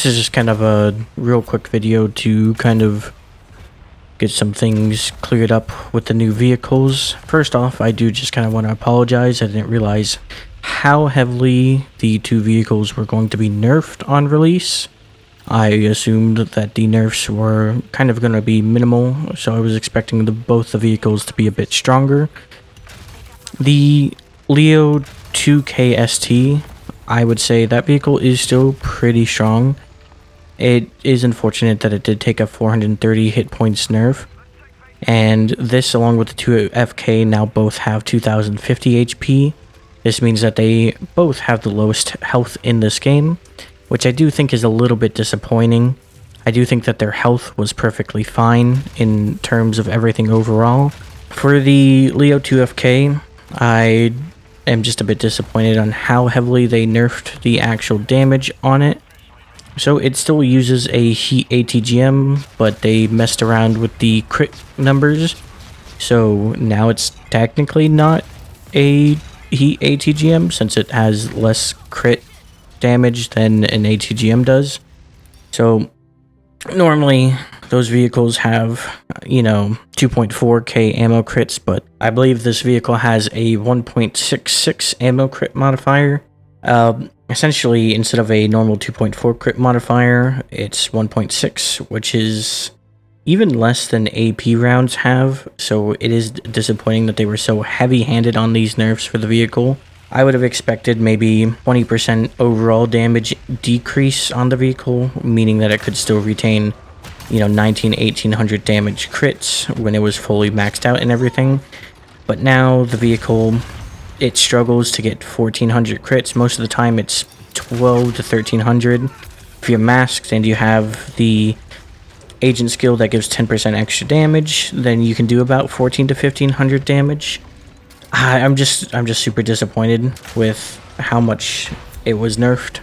This is just kind of a real quick video to kind of get some things cleared up with the new vehicles. First off, I do just kind of want to apologize. I didn't realize how heavily the two vehicles were going to be nerfed on release. I assumed that the nerfs were kind of going to be minimal, so I was expecting both the vehicles to be a bit stronger. The Leo 2KST, I would say that vehicle is still pretty strong. It is unfortunate that it did take a 430 hit points nerf, and this along with the 2FK now both have 2050 HP. This means that they both have the lowest health in this game, which I do think is a little bit disappointing. I do think that their health was perfectly fine in terms of everything overall. For the Leo 2FK, I am just a bit disappointed on how heavily they nerfed the actual damage on it. So it still uses a heat ATGM, but they messed around with the crit numbers. So now it's technically not a heat ATGM since it has less crit damage than an ATGM does. So normally those vehicles have, 2.4k ammo crits, but I believe this vehicle has a 1.66 ammo crit modifier. Essentially, instead of a normal 2.4 crit modifier, it's 1.6, which is even less than AP rounds have, so it is disappointing that they were so heavy-handed on these nerfs for the vehicle. I would have expected maybe 20% overall damage decrease on the vehicle, meaning that it could still retain, 1800 damage crits when it was fully maxed out and everything. But now the vehicle, it struggles to get 1400 crits. Most of the time it's 12 to 1300. If you're masked and you have the agent skill that gives 10% extra damage, then you can do about 14 to 1500 damage. I'm just super disappointed with how much it was nerfed.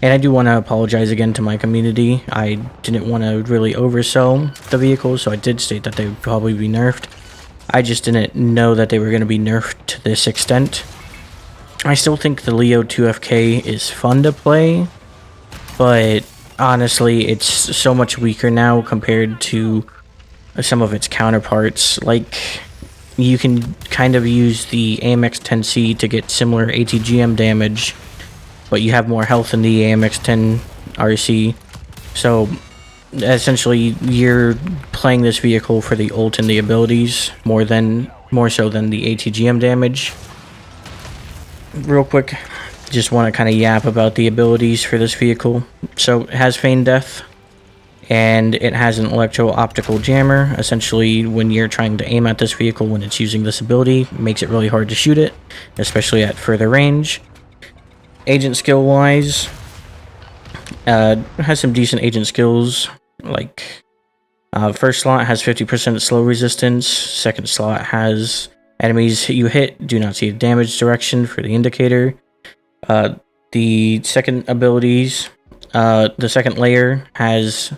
And I do want to apologize again to my community. I didn't want to really oversell the vehicle, so I did state that they would probably be nerfed. I just didn't know that they were going to be nerfed to this extent. I still think the Leo 2FK is fun to play, but honestly, it's so much weaker now compared to some of its counterparts. Like, you can kind of use the AMX-10C to get similar ATGM damage, but you have more health in the AMX-10 RC. So essentially, you're playing this vehicle for the ult and the abilities more so than the ATGM damage. Real quick, just want to kind of yap about the abilities for this vehicle. So it has Feign Death, and it has an electro-optical jammer. Essentially, when you're trying to aim at this vehicle when it's using this ability, it makes it really hard to shoot it, especially at further range. Agent skill wise, has some decent agent skills. Like, first slot has 50% slow resistance. Second slot has enemies you hit do not see the damage direction for the indicator. The second abilities, the second layer has,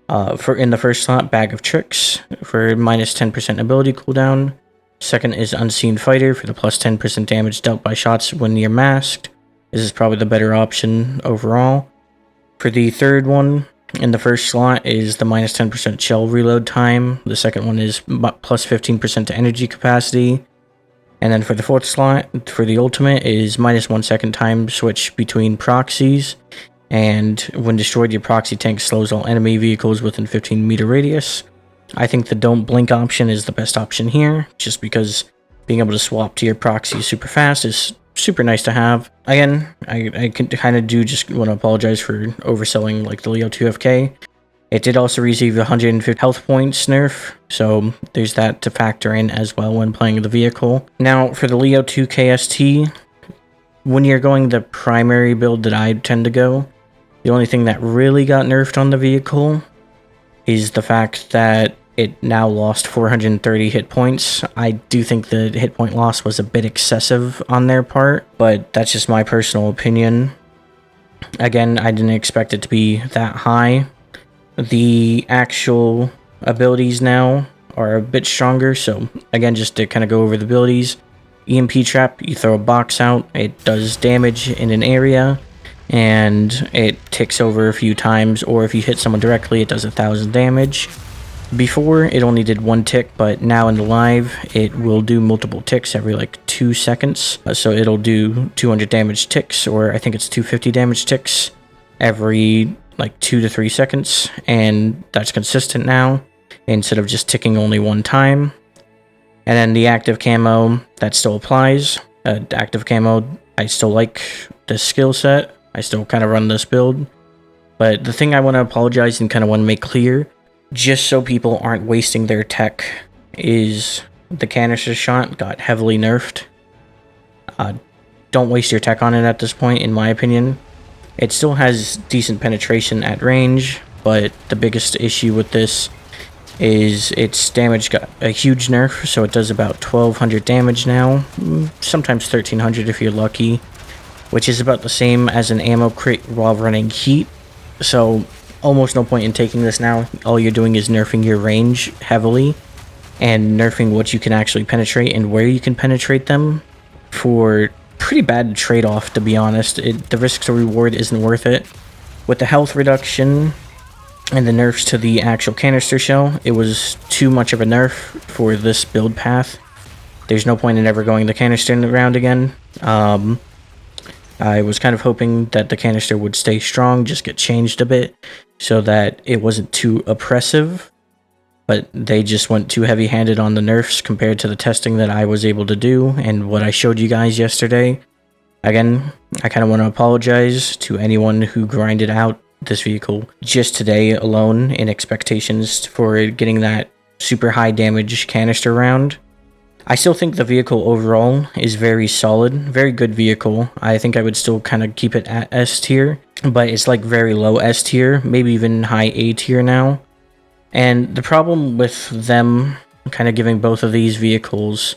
in the first slot, Bag of Tricks for minus 10% ability cooldown. Second is Unseen Fighter for the plus 10% damage dealt by shots when you're masked. This is probably the better option overall. For the third one, in the first slot is the minus 10% shell reload time. The second one is plus 15% to energy capacity. And then for the fourth slot, for the ultimate, is minus 1 second time switch between proxies. And when destroyed, your proxy tank slows all enemy vehicles within 15 meter radius. I think the don't blink option is the best option here, just because being able to swap to your proxy super fast is super nice to have. Again, I kind of do just want to apologize for overselling like the Leo 2FK. It did also receive 150 health points nerf, so there's that to factor in as well when playing the vehicle. Now for the Leo 2KST, when you're going the primary build that I tend to go, the only thing that really got nerfed on the vehicle is the fact that it now lost 430 hit points. I do think the hit point loss was a bit excessive on their part, but that's just my personal opinion. Again, I didn't expect it to be that high. The actual abilities now are a bit stronger, so again, just to kind of go over the abilities. EMP Trap, you throw a box out, it does damage in an area. and it ticks over a few times, or if you hit someone directly, it does 1,000 damage. Before, it only did 1 tick, but now in the live, it will do multiple ticks every like 2 seconds. So it'll do 200 damage ticks, or I think it's 250 damage ticks every like 2 to 3 seconds, and that's consistent now, instead of just ticking only 1 time. And then the active camo, that still applies. Active camo, I still like this skill set. I still kind of run this build. But the thing I want to apologize and kind of want to make clear, just so people aren't wasting their tech, is the canister shot got heavily nerfed. Don't waste your tech on it at this point, in my opinion. It still has decent penetration at range, but the biggest issue with this is its damage got a huge nerf, so it does about 1,200 damage now, sometimes 1,300 if you're lucky, which is about the same as an ammo crit while running heat. So almost no point in taking this now. All you're doing is nerfing your range heavily and nerfing what you can actually penetrate and where you can penetrate them for pretty bad trade-off, to be honest. The risk to reward isn't worth it. With the health reduction and the nerfs to the actual canister shell, it was too much of a nerf for this build path. There's no point in ever going the canister round again. I was kind of hoping that the canister would stay strong, just get changed a bit, so that it wasn't too oppressive, but they just went too heavy-handed on the nerfs compared to the testing that I was able to do and what I showed you guys yesterday. Again, I kind of want to apologize to anyone who grinded out this vehicle just today alone in expectations for getting that super high damage canister round. I still think the vehicle overall is very solid, very good vehicle. I think I would still kind of keep it at S tier, but it's like very low S tier, maybe even high A tier now. And the problem with them kind of giving both of these vehicles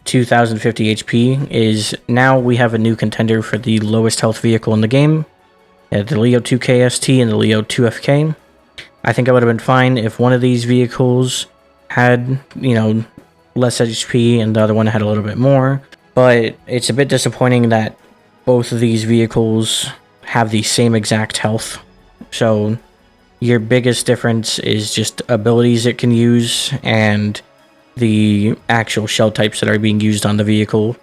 2050 HP is now we have a new contender for the lowest health vehicle in the game, the Leo 2K ST and the Leo 2FK. I think I would have been fine if one of these vehicles had, you know, less HP and the other one had a little bit more, but it's a bit disappointing that both of these vehicles have the same exact health. So your biggest difference is just abilities it can use and the actual shell types that are being used on the vehicle.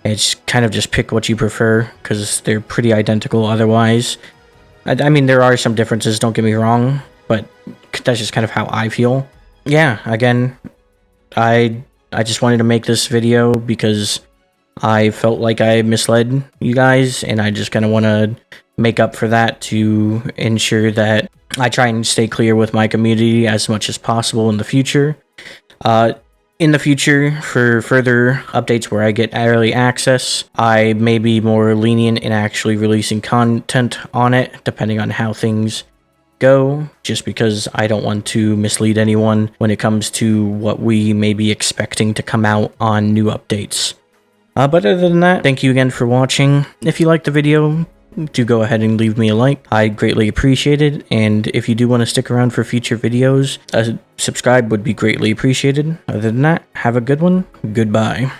It's kind of just pick what you prefer, because they're pretty identical otherwise. I mean, there are some differences, don't get me wrong, but that's just kind of how I feel. Yeah, again, I just wanted to make this video because I felt like I misled you guys, and I just kind of want to make up for that to ensure that I try and stay clear with my community as much as possible in the future. In the future, for further updates where I get early access, I may be more lenient in actually releasing content on it, depending on how things go, just because I don't want to mislead anyone when it comes to what we may be expecting to come out on new updates. But other than that, thank you again for watching. If you liked the video, do go ahead and leave me a like. I greatly appreciate it, and if you do want to stick around for future videos, subscribe would be greatly appreciated. Other than that, have a good one. Goodbye.